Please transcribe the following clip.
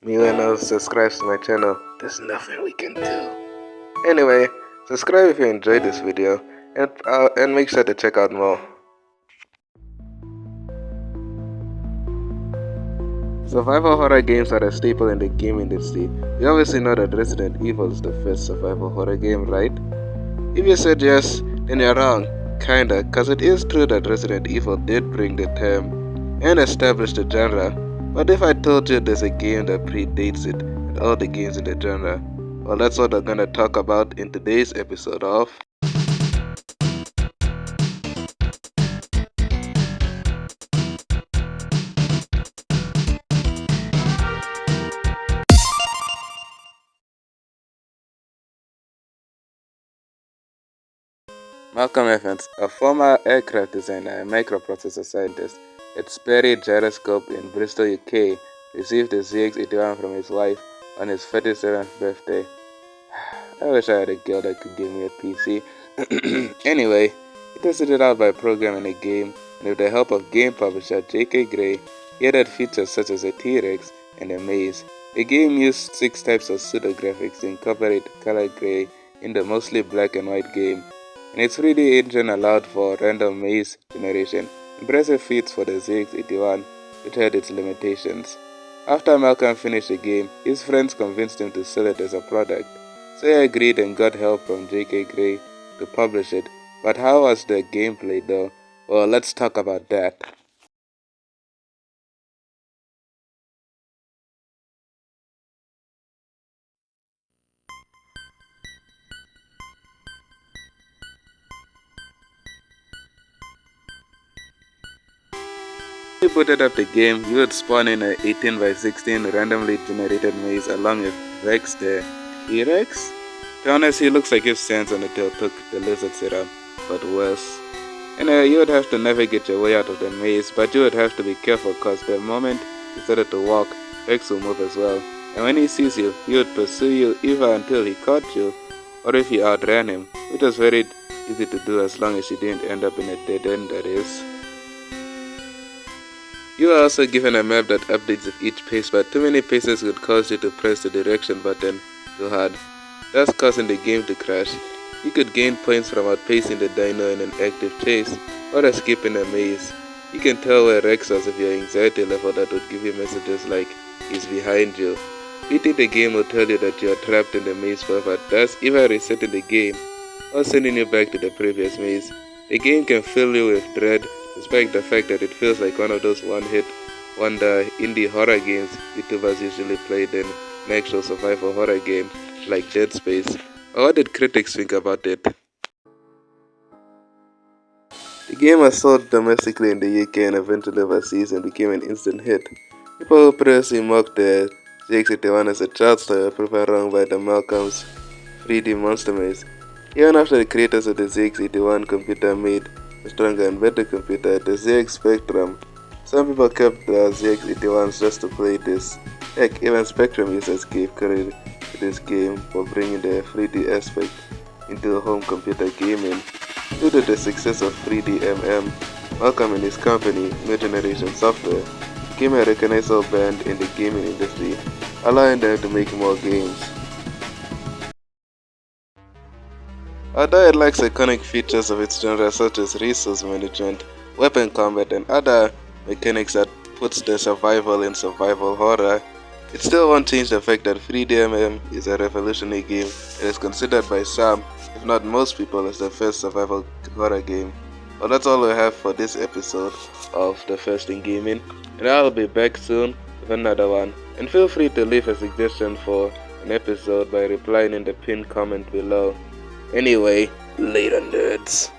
Anyone else subscribes to my channel, there's nothing we can do. Anyway, subscribe if you enjoyed this video and make sure to check out more. Survival horror games are a staple in the game industry. You obviously know that Resident Evil is the first survival horror game, right? If you said yes, then you're wrong. Kinda, cause it is true that Resident Evil did bring the term and establish the genre. But if I told you there's a game that predates it and all the games in the genre, well, that's what we're gonna talk about in today's episode of Malcolm Evans, a former aircraft designer and microprocessor scientist at Sperry Gyroscope in Bristol, UK, received the ZX81 from his wife on his 37th birthday. I wish I had a girl that could give me a PC. Anyway, he tested it out by programming a game, and with the help of game publisher J.K. Gray, he added features such as a T-Rex and a maze. The game used 6 types of pseudographics to incorporate color gray in the mostly black and white game, and its 3D engine allowed for random maze generation, impressive feats for the ZX81, which had its limitations. After Malcolm finished the game, his friends convinced him to sell it as a product, so he agreed and got help from J.K. Gray to publish it. But how was the gameplay though? Well, let's talk about that. When you booted up the game, you would spawn in an 18 by 16 randomly generated maze along with Rex the T-Rex? To be honest, he looks like if Sans on the tail took the lizard serum, but worse. And you would have to navigate your way out of the maze, but you would have to be careful cause the moment you started to walk, Rex will move as well. And when he sees you, he would pursue you either until he caught you, or if you outran him, which was very easy to do as long as you didn't end up in a dead end, that is. You are also given a map that updates with each pace, but too many paces would cause you to press the direction button too hard, thus causing the game to crash. You could gain points from outpacing the dino in an active chase or escaping a maze. You can tell where Rex was with your anxiety level that would give you messages like, he's behind you. Beating the game will tell you that you are trapped in the maze forever, thus either resetting the game or sending you back to the previous maze. The game can fill you with dread, despite the fact that it feels like one of those one-hit wonder indie horror games YouTubers usually play than an actual survival horror game like Dead Space. Or what did critics think about it? The game was sold domestically in the UK and eventually overseas and became an instant hit. People who previously mocked the ZX81 as a child's toy were proven wrong by the Malcolm's 3D monster maze. Even after the creators of the ZX81 computer made a stronger and better computer, the ZX Spectrum, some people kept the ZX81s just to play this. Heck, even Spectrum users gave credit to this game for bringing the 3D aspect into home computer gaming. Due to the success of 3D Malcolm and his company, New Generation Software, became a recognizable brand in the gaming industry, allowing them to make more games. Although it lacks iconic features of its genre such as resource management, weapon combat, and other mechanics that puts the survival in survival horror, it still won't change the fact that 3D is a revolutionary game and is considered by some, if not most people, as the first survival horror game. Well, that's all we have for this episode of The First in Gaming, and I'll be back soon with another one. And feel free to leave a suggestion for an episode by replying in the pinned comment below. Anyway, later nerds.